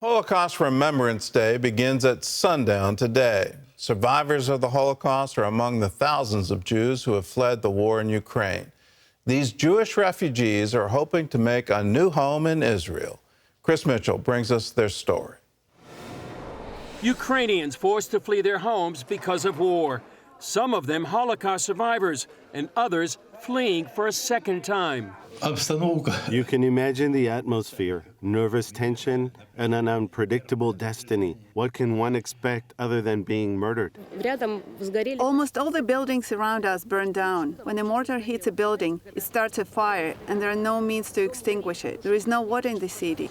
Holocaust Remembrance Day begins at sundown today. Survivors of the Holocaust are among the thousands of Jews who have fled the war in Ukraine. These Jewish refugees are hoping to make a new home in Israel. Chris Mitchell brings us their story. Ukrainians forced to flee their homes because of war. Some of them Holocaust survivors, and others fleeing for a second time. You can imagine the atmosphere, nervous tension, and an unpredictable destiny. What can one expect other than being murdered? Almost all the buildings around us burned down. When a mortar hits a building, it starts a fire, and there are no means to extinguish it. There is no water in the city.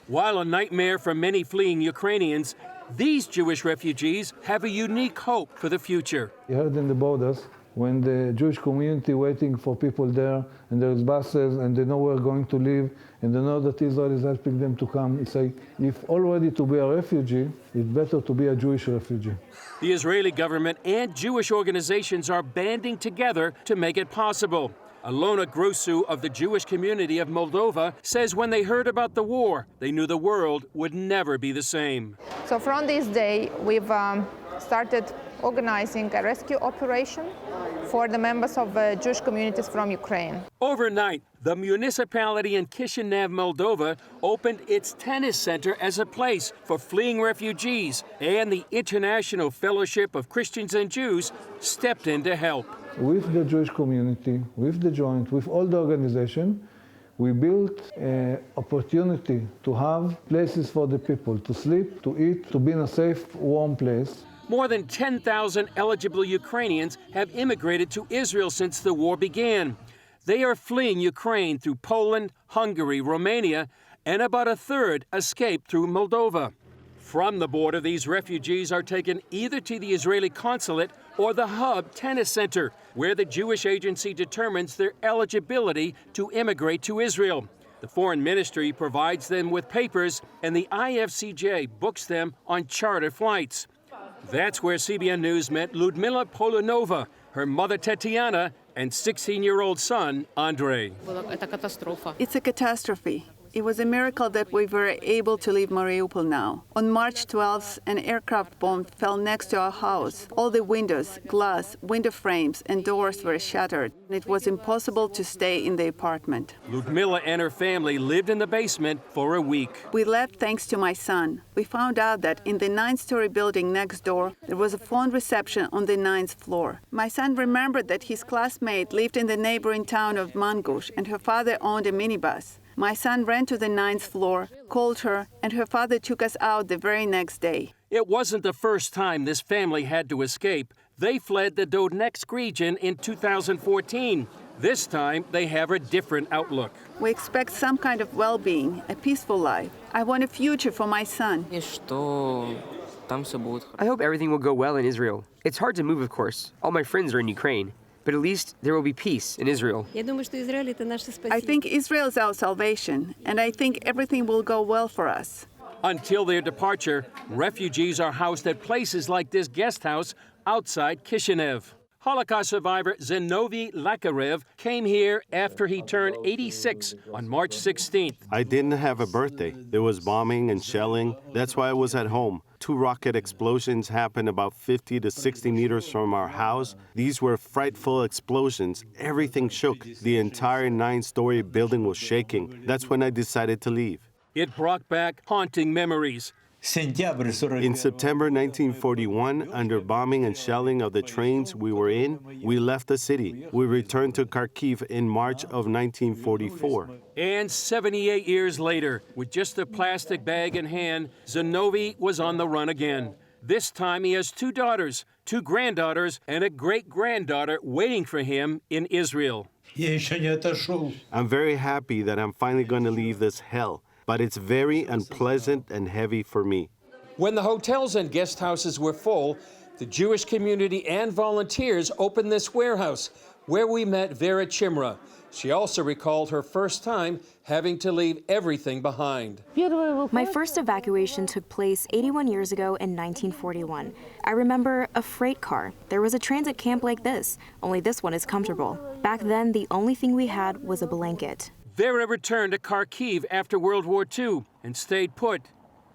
While a nightmare for many fleeing Ukrainians, these Jewish refugees have a unique hope for the future. You heard in the borders, when the Jewish community waiting for people there, and there's buses, and they know where they're going to live, and they know that Israel is helping them to come. It's like, if already to be a refugee, it's better to be a Jewish refugee. The Israeli government and Jewish organizations are banding together to make it possible. Alona Grosu of the Jewish community of Moldova says when they heard about the war, they knew the world would never be the same. So from this day, we've started organizing a rescue operation for the members of Jewish communities from Ukraine. Overnight, the municipality in Chisinau, Moldova, opened its tennis center as a place for fleeing refugees, and the International Fellowship of Christians and Jews stepped in to help. With the Jewish community, with the Joint, with all the organization, we built an opportunity to have places for the people to sleep, to eat, to be in a safe, warm place. More than 10,000 eligible Ukrainians have immigrated to Israel since the war began. They are fleeing Ukraine through Poland, Hungary, Romania, and about a third escaped through Moldova. From the border, these refugees are taken either to the Israeli consulate or the Hub Tennis Center, where the Jewish agency determines their eligibility to immigrate to Israel. The Foreign Ministry provides them with papers, and the IFCJ books them on charter flights. That's where CBN News met Ludmila Polonova, her mother Tetiana, and 16-year-old son Andrei. It's a catastrophe. It was a miracle that we were able to leave Mariupol now. On March 12th, an aircraft bomb fell next to our house. All the windows, glass, window frames, and doors were shattered. It was impossible to stay in the apartment. Ludmila and her family lived in the basement for a week. We left thanks to my son. We found out that in the 9th-story building next door, there was a phone reception on the 9th floor. My son remembered that his classmate lived in the neighboring town of Mangush, and her father owned a minibus. My son ran to the 9th floor, called her, and her father took us out the very next day. It wasn't the first time this family had to escape. They fled the Donetsk region in 2014. This time, they have a different outlook. We expect some kind of well-being, a peaceful life. I want a future for my son. I hope everything will go well in Israel. It's hard to move, of course. All my friends are in Ukraine. But at least there will be peace in Israel. I think Israel is our salvation, and I think everything will go well for us. Until their departure, refugees are housed at places like this guest house outside Chisinau. Holocaust survivor Zinovy Lakarev came here after he turned 86 on March 16th. I didn't have a birthday. There was bombing and shelling. That's why I was at home. 2 rocket explosions happened about 50 to 60 meters from our house. These were frightful explosions. Everything shook. The entire 9-story building was shaking. That's when I decided to leave. It brought back haunting memories. In September 1941, under bombing and shelling of the trains we were in, we left the city. We returned to Kharkiv in March of 1944. And 78 years later, with just a plastic bag in hand, Zinovy was on the run again. This time he has 2 daughters, 2 granddaughters, and a great-granddaughter waiting for him in Israel. I'm very happy that I'm finally going to leave this hell. But it's very unpleasant and heavy for me. When the hotels and guest houses were full, the Jewish community and volunteers opened this warehouse, where we met Vera Chimra. She also recalled her first time having to leave everything behind. My first evacuation took place 81 years ago in 1941. I remember a freight car. There was a transit camp like this, only this one is comfortable. Back then, the only thing we had was a blanket. Vera returned to Kharkiv after World War II. and stayed put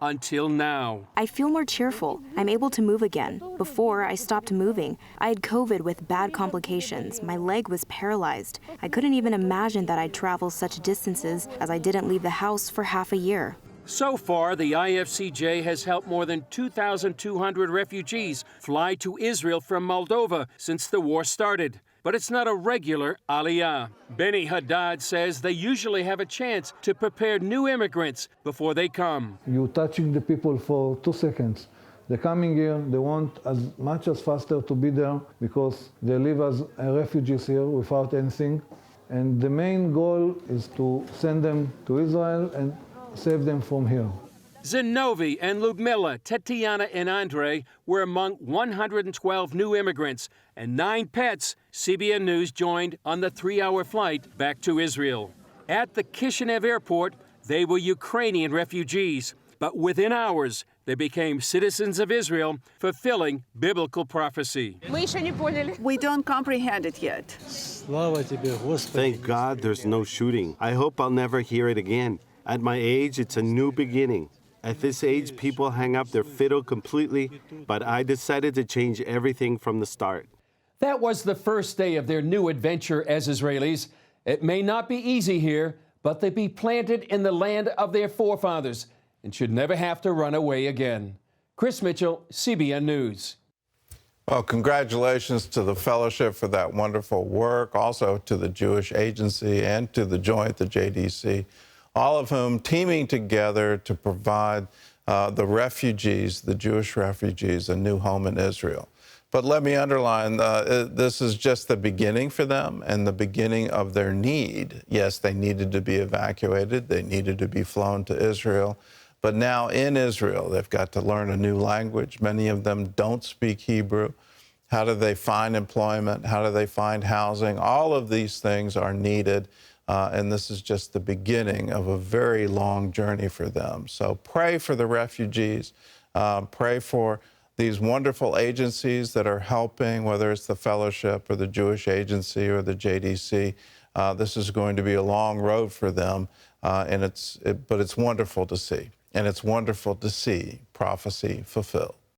until now. I feel more cheerful. I'm able to move again. Before, I stopped moving. I had COVID with bad complications. My leg was paralyzed. I couldn't even imagine that I'd travel such distances as I didn't leave the house for half a year. So far, the IFCJ has helped more than 2,200 refugees fly to Israel from Moldova since the war started. But it's not a regular aliyah. Benny Haddad says they usually have a chance to prepare new immigrants before they come. You're touching the people for 2 seconds. They're coming here, they want as much as faster to be there because they live as refugees here without anything. And the main goal is to send them to Israel and save them from here. Zinovi and Ludmila, Tetiana and Andre were among 112 new immigrants and 9 pets CBN News joined on the 3-hour flight back to Israel. At the Kishinev airport, they were Ukrainian refugees, but within hours, they became citizens of Israel, fulfilling biblical prophecy. We don't comprehend it yet. Thank God there's no shooting. I hope I'll never hear it again. At my age, it's a new beginning. At this age, people hang up their fiddle completely, but I decided to change everything from the start. That was the first day of their new adventure as Israelis. It may not be easy here, but they be planted in the land of their forefathers and should never have to run away again. Chris Mitchell, CBN News. Well, congratulations to the fellowship for that wonderful work, also to the Jewish Agency and to the Joint, the JDC, all of whom teaming together to provide the refugees, the Jewish refugees, a new home in Israel. But let me underline, this is just the beginning for them and the beginning of their need. Yes, they needed to be evacuated. They needed to be flown to Israel. But now in Israel, they've got to learn a new language. Many of them don't speak Hebrew. How do they find employment? How do they find housing? All of these things are needed. And this is just the beginning of a very long journey for them. So pray for the refugees. Pray for these wonderful agencies that are helping, whether it's the Fellowship or the Jewish Agency or the JDC. This is going to be a long road for them, but it's wonderful to see. And it's wonderful to see prophecy fulfilled.